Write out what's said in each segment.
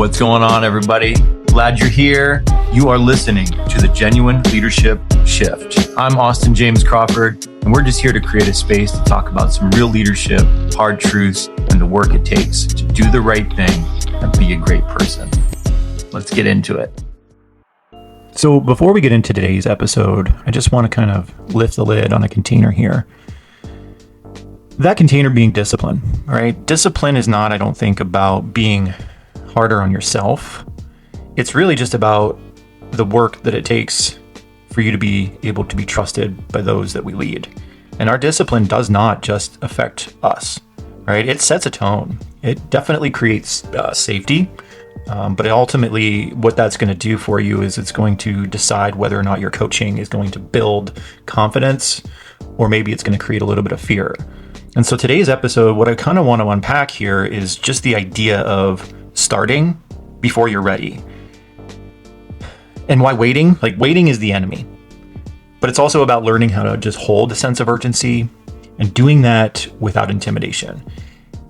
What's going on, everybody? Glad you're here. You are listening to the Genuine Leadership Shift. I'm Austin James Crawford, and we're just here to create a space to talk about some real leadership, hard truths, and the work it takes to do the right thing and be a great person. Let's get into it. So before we get into today's episode, I just want to kind of lift the lid on a container here. That container being discipline, right? Discipline is not, I don't think, about being harder on yourself. It's really just about the work that it takes for you to be able to be trusted by those that we lead. And our discipline does not just affect us, right? It sets a tone. It definitely creates safety. But ultimately, what that's going to do for you is it's going to decide whether or not your coaching is going to build confidence, or maybe it's going to create a little bit of fear. And so today's episode, what I kind of want to unpack here is just the idea of starting before you're ready. And why waiting? Like, waiting is the enemy. But it's also about learning how to just hold a sense of urgency and doing that without intimidation.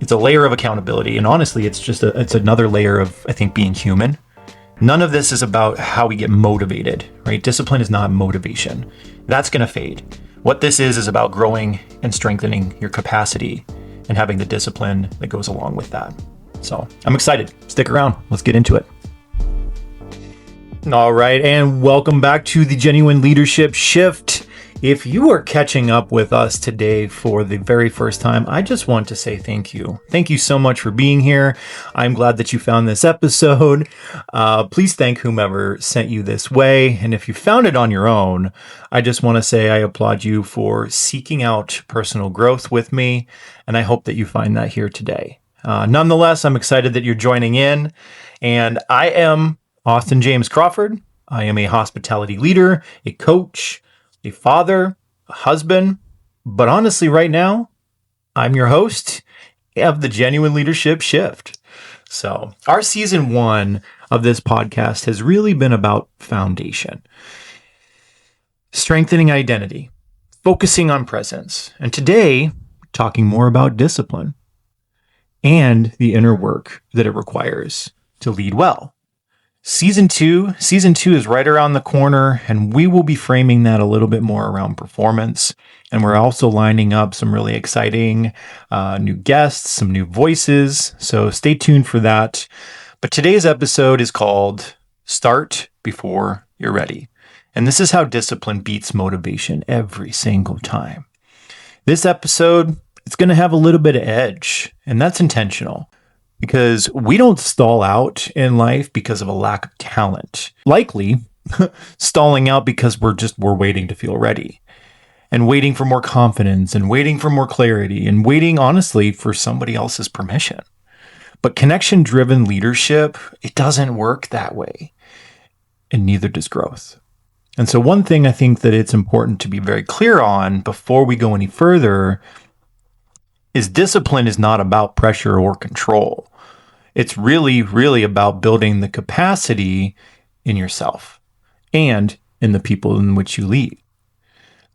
It's a layer of accountability. And honestly, it's another layer of, I think, being human. None of this is about how we get motivated, right? Discipline is not motivation. That's going to fade. What this is about growing and strengthening your capacity and having the discipline that goes along with that. So I'm excited. Stick around. Let's get into it. All right. And welcome back to the Genuine Leadership Shift. If you are catching up with us today for the very first time, I just want to say thank you. Thank you so much for being here. I'm glad that you found this episode. Please thank whomever sent you this way. And if you found it on your own, I just want to say I applaud you for seeking out personal growth with me. And I hope that you find that here today. Nonetheless, I'm excited that you're joining in. And I am Austin James Crawford. I am a hospitality leader, a coach, a father, a husband, but honestly, right now, I'm your host of the Genuine Leadership Shift. So our season 1 of this podcast has really been about foundation, strengthening identity, focusing on presence, and today, talking more about discipline and the inner work that it requires to lead well. Season 2 is right around the corner, and we will be framing that a little bit more around performance. And we're also lining up some really exciting new guests, some new voices. So stay tuned for that. But today's episode is called Start Before You're Ready. And this is how discipline beats motivation every single time. This episode, it's going to have a little bit of edge, and that's intentional. Because we don't stall out in life because of a lack of talent. Likely stalling out because we're waiting to feel ready, and waiting for more confidence, and waiting for more clarity, and waiting, honestly, for somebody else's permission. But connection-driven leadership, it doesn't work that way, and neither does growth. And so one thing I think that it's important to be very clear on before we go any further is discipline is not about pressure or control. It's really, really about building the capacity in yourself and in the people in which you lead.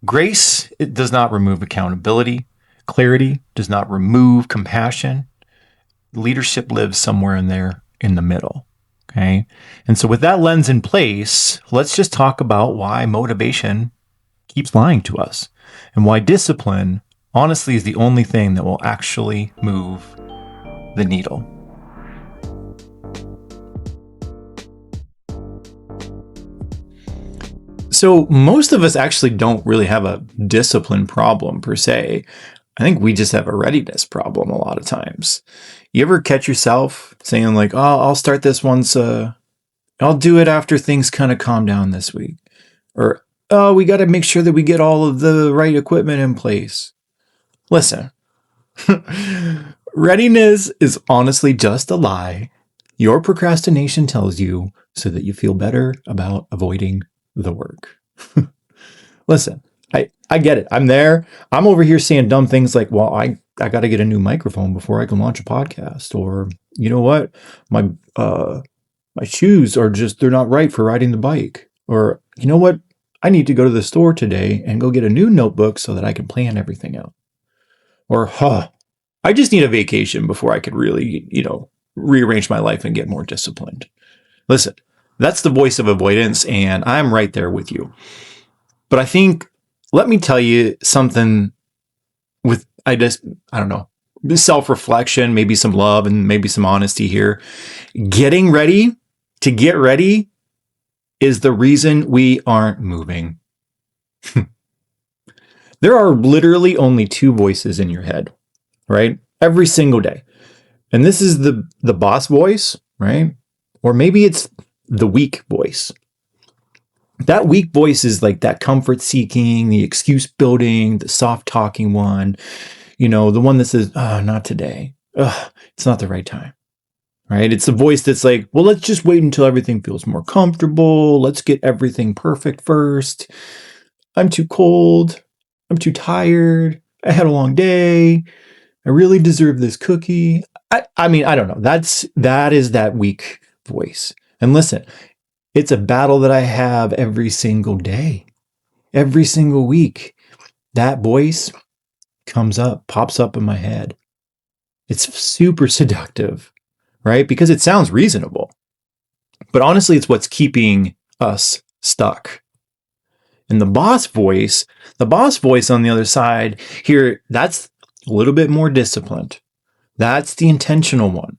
Grace, it does not remove accountability. Clarity does not remove compassion. Leadership lives somewhere in there in the middle. Okay. And so with that lens in place, let's just talk about why motivation keeps lying to us and why discipline honestly is the only thing that will actually move the needle. So most of us actually don't really have a discipline problem per se. I think we just have a readiness problem a lot of times. You ever catch yourself saying like, oh, I'll start this once, I'll do it after things kind of calm down this week. Or, oh, we got to make sure that we get all of the right equipment in place. Listen, readiness is honestly just a lie your procrastination tells you so that you feel better about avoiding the work. Listen, I get it. I'm there. I'm over here saying dumb things like, well, I got to get a new microphone before I can launch a podcast. Or, you know what? My shoes are they're not right for riding the bike. Or, you know what? I need to go to the store today and go get a new notebook so that I can plan everything out. Or, I just need a vacation before I could really, rearrange my life and get more disciplined. Listen, that's the voice of avoidance, and I'm right there with you. But I think, let me tell you something with, I don't know, self-reflection, maybe some love and maybe some honesty here. Getting ready to get ready is the reason we aren't moving. There are literally only two voices in your head, right? Every single day. And this is the boss voice, right? Or maybe it's the weak voice. That weak voice is like that comfort seeking, the excuse building, the soft talking one, the one that says, oh, not today. It's not the right time, right? It's the voice that's like, well, let's just wait until everything feels more comfortable. Let's get everything perfect first. I'm too cold. I'm too tired. I had a long day. I really deserve this cookie. I mean, I don't know. That is that weak voice. And listen, it's a battle that I have every single day, every single week. That voice pops up in my head. It's super seductive, right? Because it sounds reasonable. But honestly, it's what's keeping us stuck. And the boss voice on the other side here, that's a little bit more disciplined. That's the intentional one,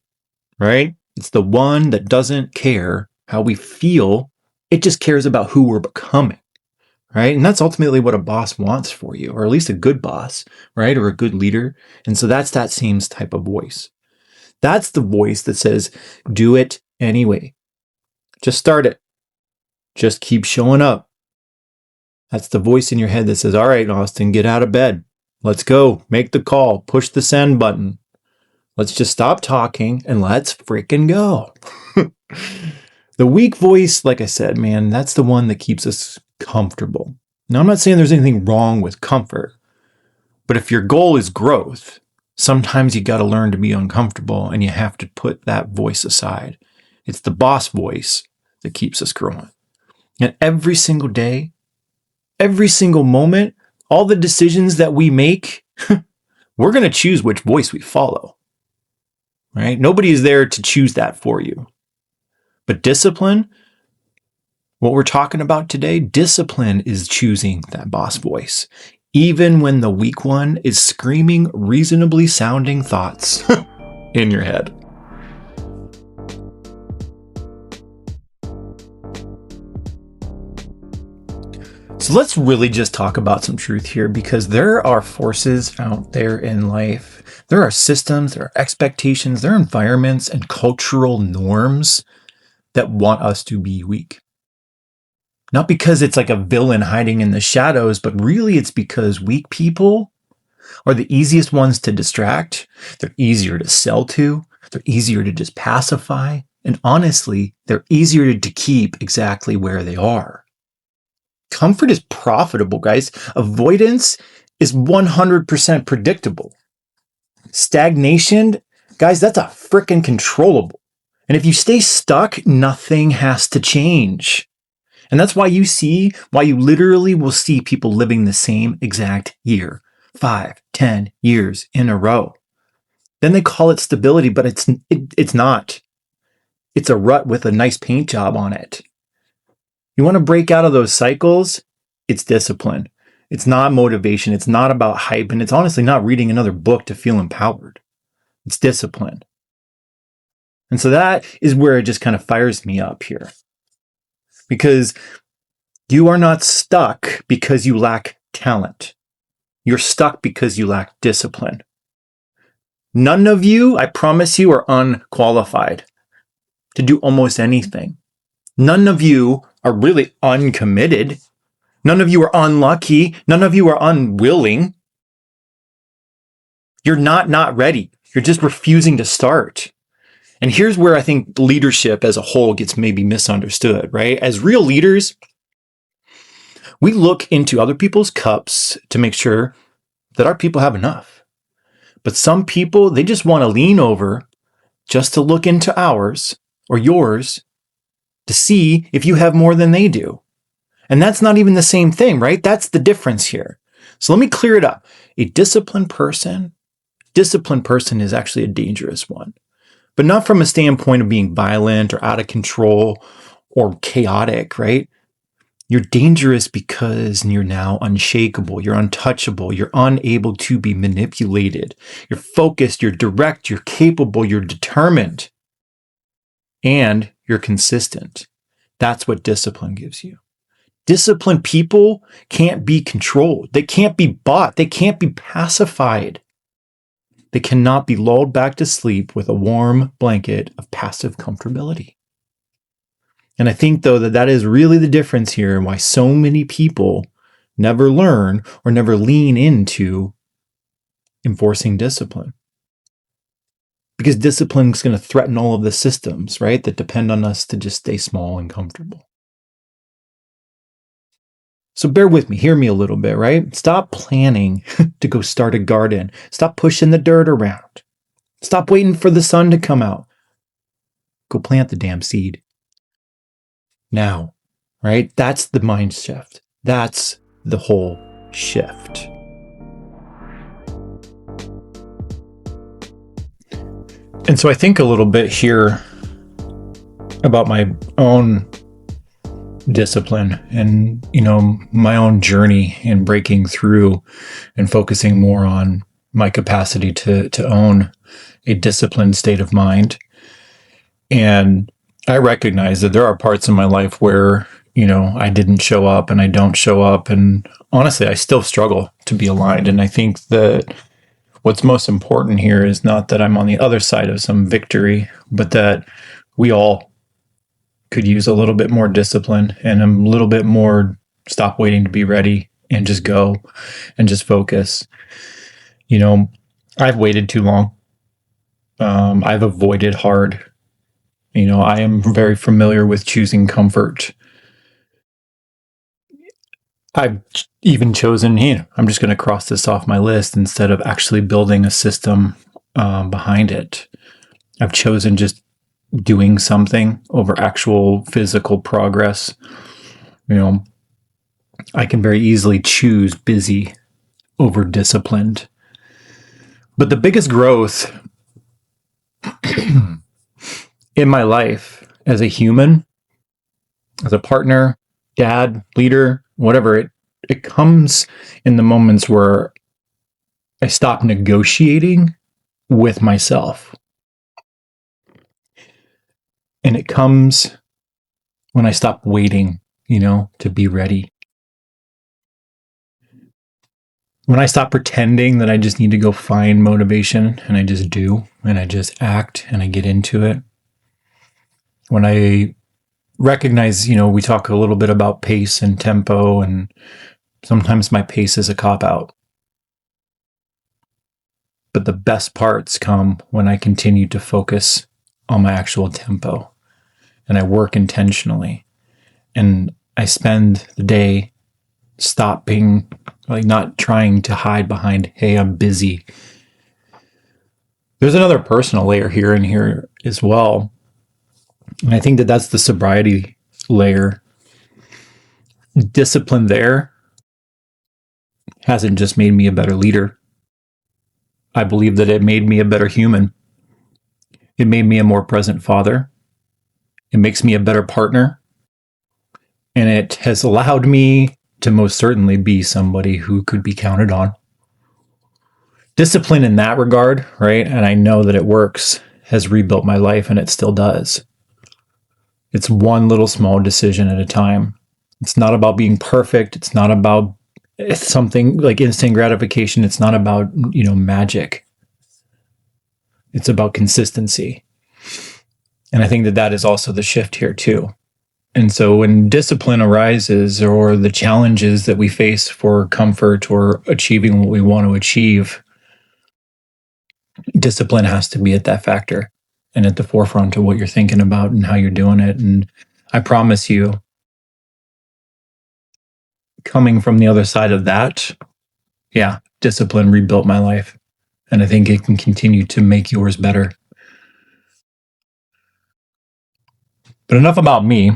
right? It's the one that doesn't care how we feel. It just cares about who we're becoming, right? And that's ultimately what a boss wants for you, or at least a good boss, right? Or a good leader. And so that's that same type of voice. That's the voice that says, do it anyway. Just start it. Just keep showing up. That's the voice in your head that says, all right, Austin, get out of bed. Let's go. Make the call. Push the send button. Let's just stop talking and let's freaking go. The weak voice, like I said, man, that's the one that keeps us comfortable. Now, I'm not saying there's anything wrong with comfort, but if your goal is growth, sometimes you got to learn to be uncomfortable and you have to put that voice aside. It's the boss voice that keeps us growing. And every single day, every single moment, all the decisions that we make, we're going to choose which voice we follow, right? Nobody is there to choose that for you. But discipline, what we're talking about today, discipline is choosing that boss voice, even when the weak one is screaming reasonably sounding thoughts in your head. So let's really just talk about some truth here, because there are forces out there in life. There are systems, there are expectations, there are environments and cultural norms that want us to be weak. Not because it's like a villain hiding in the shadows, but really it's because weak people are the easiest ones to distract. They're easier to sell to. They're easier to just pacify. And honestly, they're easier to keep exactly where they are. Comfort is profitable, guys. Avoidance is 100% predictable. Stagnation, guys, that's a freaking controllable. And if you stay stuck, nothing has to change. And that's why you literally will see people living the same exact year, 5, 10 years in a row. Then they call it stability, but it's not. It's a rut with a nice paint job on it. You want to break out of those cycles? It's discipline. It's not motivation. It's not about hype. And it's honestly not reading another book to feel empowered. It's discipline. And so that is where it just kind of fires me up here. Because you are not stuck because you lack talent. You're stuck because you lack discipline. None of you, I promise you, are unqualified to do almost anything. None of you are really uncommitted. None of you are unlucky. None of you are unwilling. You're not ready. You're just refusing to start. And here's where I think leadership as a whole gets maybe misunderstood, right? As real leaders, we look into other people's cups to make sure that our people have enough. But some people, they just want to lean over just to look into ours or yours to see if you have more than they do. And that's not even the same thing, right? That's the difference here. So let me clear it up. A disciplined person is actually a dangerous one. but not from a standpoint of being violent or out of control or chaotic, right? You're dangerous because you're now unshakable, you're untouchable, you're unable to be manipulated. You're focused, you're direct, you're capable, you're determined, and you're consistent. That's what discipline gives you. Disciplined people can't be controlled. They can't be bought. They can't be pacified. They cannot be lulled back to sleep with a warm blanket of passive comfortability. And I think, though, that is really the difference here and why so many people never learn or never lean into enforcing discipline. Because discipline is going to threaten all of the systems, right, that depend on us to just stay small and comfortable. So bear with me, hear me a little bit, right? Stop planning to go start a garden. Stop pushing the dirt around. Stop waiting for the sun to come out. Go plant the damn seed. Now, right? That's the mind shift. That's the whole shift. And so I think a little bit here about my own discipline and, my own journey in breaking through and focusing more on my capacity to own a disciplined state of mind. And I recognize that there are parts in my life where, I didn't show up and I don't show up. And honestly, I still struggle to be aligned. And I think that what's most important here is not that I'm on the other side of some victory, but that we all could use a little bit more discipline and a little bit more stop waiting to be ready and just go and just focus. I've waited too long. I've avoided hard. I am very familiar with choosing comfort. I've even chosen, I'm just going to cross this off my list instead of actually building a system behind it. I've chosen just doing something over actual physical progress. I can very easily choose busy over disciplined. But the biggest growth in my life as a human, as a partner, dad, leader, whatever, it comes in the moments where I stop negotiating with myself. And it comes when I stop waiting, to be ready. When I stop pretending that I just need to go find motivation and I just do, and I just act and I get into it. When I recognize, we talk a little bit about pace and tempo, and sometimes my pace is a cop-out. But the best parts come when I continue to focus on my actual tempo and I work intentionally and I spend the day stopping, not trying to hide behind, hey, I'm busy. There's another personal layer here and here as well. And I think that that's the sobriety layer. Discipline there hasn't just made me a better leader. I believe that it made me a better human. It made me a more present father. It makes me a better partner. And it has allowed me to most certainly be somebody who could be counted on. Discipline in that regard, right? And I know that it works, has rebuilt my life, and it still does. It's one little small decision at a time. It's not about being perfect. It's not about something like instant gratification. It's not about, magic. It's about consistency. And I think that that is also the shift here too. And so when discipline arises or the challenges that we face for comfort or achieving what we want to achieve, discipline has to be at that factor and at the forefront of what you're thinking about and how you're doing it. And I promise you, coming from the other side of that, discipline rebuilt my life. And I think it can continue to make yours better. But enough about me.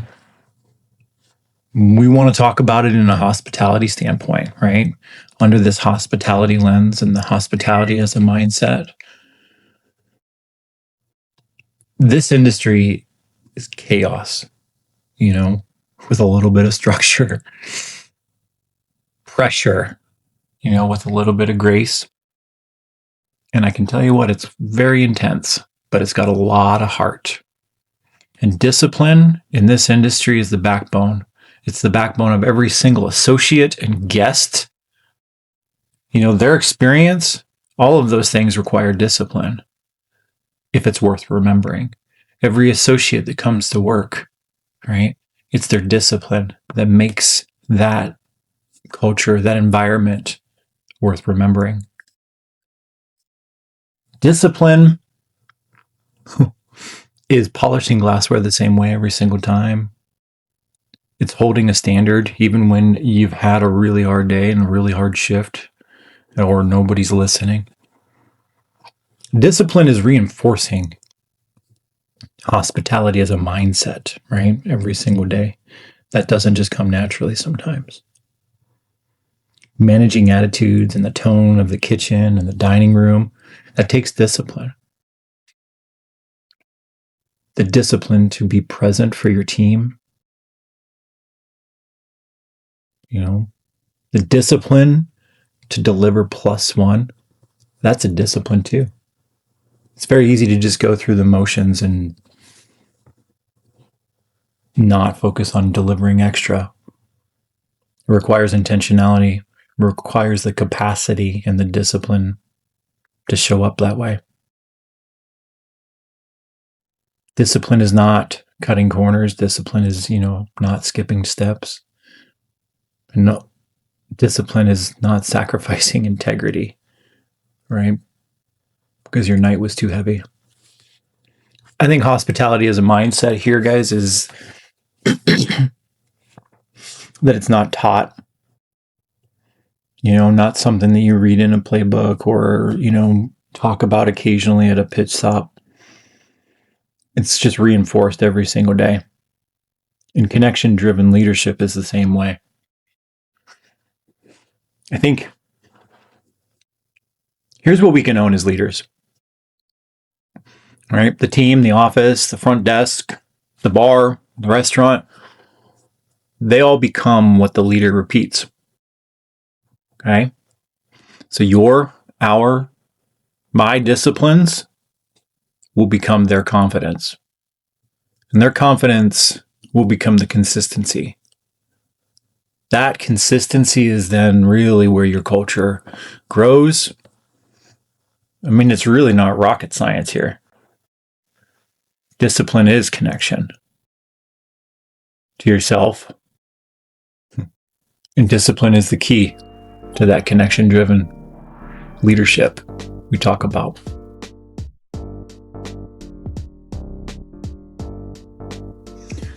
We want to talk about it in a hospitality standpoint, right? Under this hospitality lens and the hospitality as a mindset. This industry is chaos, with a little bit of structure, pressure, with a little bit of grace. And I can tell you what, it's very intense, but it's got a lot of heart. And discipline in this industry is the backbone. It's the backbone of every single associate and guest. Their experience, all of those things require discipline if it's worth remembering. Every associate that comes to work, right? It's their discipline that makes that culture, that environment worth remembering. Discipline is polishing glassware the same way every single time. It's holding a standard even when you've had a really hard day and a really hard shift or nobody's listening. Discipline is reinforcing hospitality as a mindset, right? Every single day. That doesn't just come naturally sometimes. Managing attitudes and the tone of the kitchen and the dining room, that takes discipline. The discipline to be present for your team. The discipline to deliver +1, that's a discipline too. It's very easy to just go through the motions and not focus on delivering extra. It requires intentionality, it requires the capacity and the discipline to show up that way. Discipline is not cutting corners. Discipline is, not skipping steps. No, discipline is not sacrificing integrity, right? Because your night was too heavy. I think hospitality as a mindset here, guys, is that it's not taught, not something that you read in a playbook or, talk about occasionally at a pitch stop. It's just reinforced every single day. And connection-driven leadership is the same way. I think here's what we can own as leaders. Right? The team, the office, the front desk, the bar, the restaurant, they all become what the leader repeats. Okay? So my disciplines will become their confidence. And their confidence will become the consistency. That consistency is then really where your culture grows. It's really not rocket science here. Discipline is connection to yourself. And discipline is the key to that connection-driven leadership we talk about.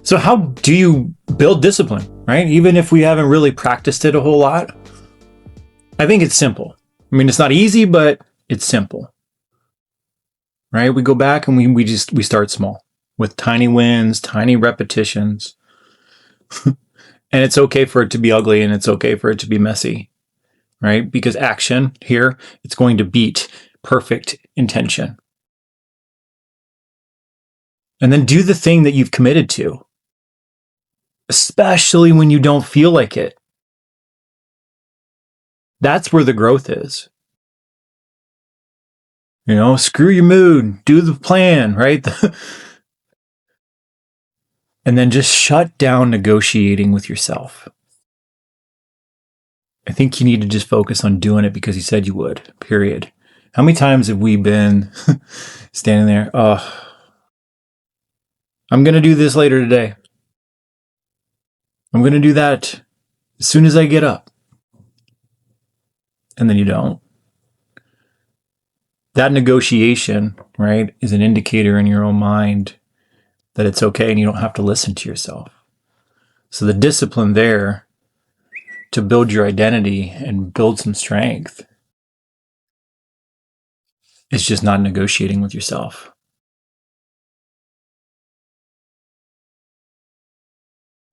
So how do you build discipline, right? Even if we haven't really practiced it a whole lot, I think it's simple. It's not easy, but it's simple, right? We go back and we start small with tiny wins, tiny repetitions. And it's okay for it to be ugly and it's okay for it to be messy, right? Because action here, it's going to beat perfect intention. And then do the thing that you've committed to, especially when you don't feel like it. That's where the growth is. Screw your mood, do the plan, right? And then just shut down negotiating with yourself. I think you need to just focus on doing it because you said you would, period. How many times have we been standing there, I'm going to do this later today. I'm going to do that as soon as I get up. And then you don't. That negotiation, right, is an indicator in your own mind that it's okay and you don't have to listen to yourself. So the discipline there to build your identity and build some strength is just not negotiating with yourself.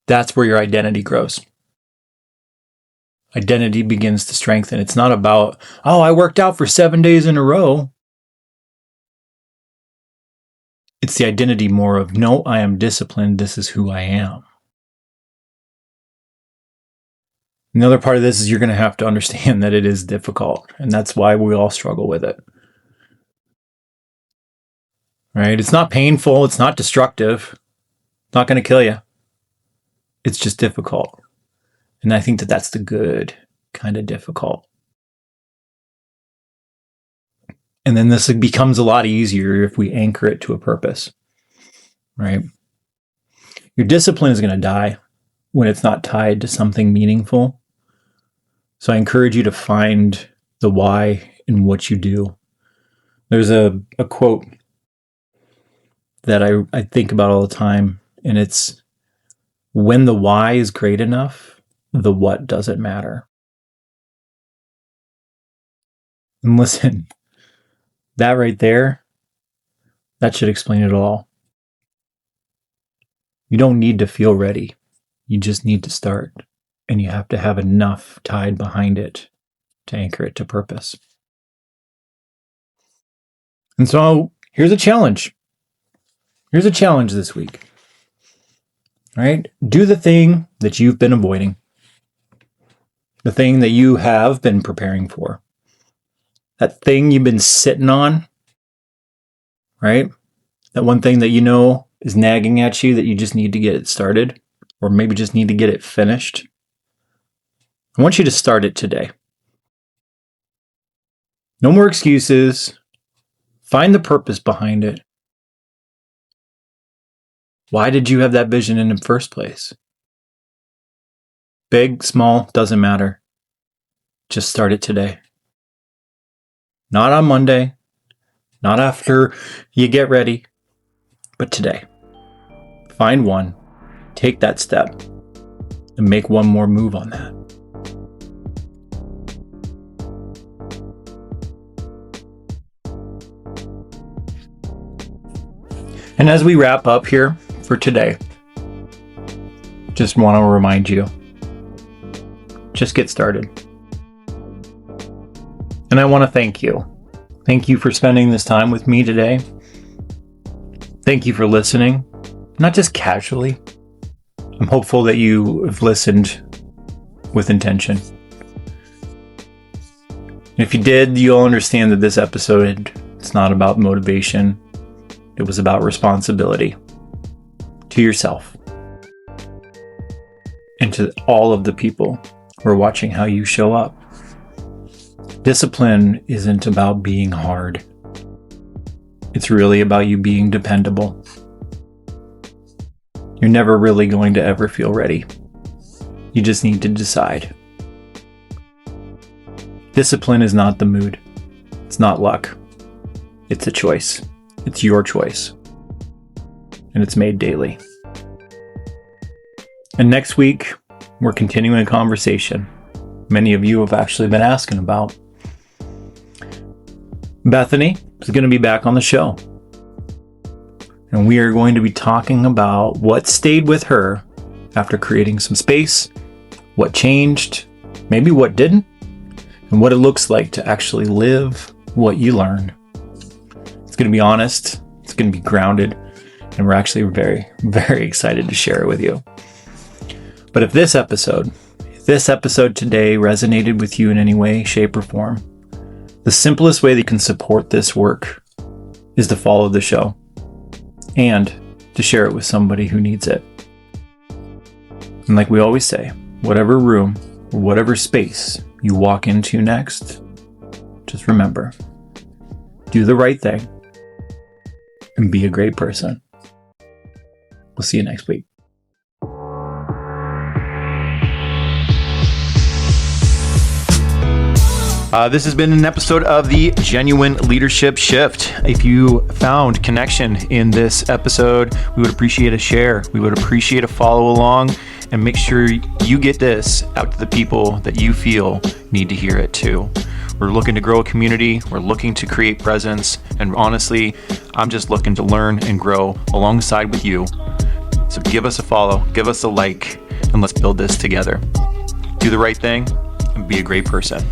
That's where your identity grows. Identity begins to strengthen. It's not about, I worked out for 7 days in a row. It's the identity more of, no, I am disciplined. This is who I am. Another part of this is you're going to have to understand that it is difficult, and that's why we all struggle with it. Right? It's not painful. It's not destructive. It's not going to kill you. It's just difficult. And I think that that's the good kind of difficult. And then this becomes a lot easier if we anchor it to a purpose, right? Your discipline is going to die when it's not tied to something meaningful. So I encourage you to find the why in what you do. There's a quote that I think about all the time, and it's, when the why is great enough, the what doesn't matter. And listen, that right there, that should explain it all. You don't need to feel ready. You just need to start. And you have to have enough tied behind it to anchor it to purpose. And so here's a challenge. Here's a challenge this week. All right? Do the thing that you've been avoiding. The thing that you have been preparing for. That thing you've been sitting on, right? That one thing that you know is nagging at you that you just need to get it started, or maybe just need to get it finished. I want you to start it today. No more excuses. Find the purpose behind it. Why did you have that vision in the first place? Big, small, doesn't matter. Just start it today. Not on Monday, not after you get ready, but today. Find one, take that step, and make one more move on that. And as we wrap up here for today, just want to remind you, just get started. And I want to thank you. Thank you for spending this time with me today. Thank you for listening, not just casually. I'm hopeful that you have listened with intention. If you did, you'll understand that this episode, it's not about motivation. It was about responsibility to yourself and to all of the people who are watching how you show up. Discipline isn't about being hard. It's really about you being dependable. You're never really going to ever feel ready. You just need to decide. Discipline is not the mood. It's not luck. It's a choice. It's your choice. And it's made daily. And next week, we're continuing a conversation many of you have actually been asking about. Bethany is going to be back on the show. And we are going to be talking about what stayed with her after creating some space, what changed, maybe what didn't, and what it looks like to actually live what you learned. It's going to be honest, it's going to be grounded, and we're actually very, very excited to share it with you. But if this episode today resonated with you in any way, shape, or form, the simplest way that you can support this work is to follow the show and to share it with somebody who needs it. And like we always say, whatever room or whatever space you walk into next, just remember, do the right thing and be a great person. We'll see you next week. This has been an episode of the Genuine Leadership Shift. If you found connection in this episode, we would appreciate a share. We would appreciate a follow along, and make sure you get this out to the people that you feel need to hear it too. We're looking to grow a community. We're looking to create presence. And honestly, I'm just looking to learn and grow alongside with you. So give us a follow, give us a like, and let's build this together. Do the right thing and be a great person.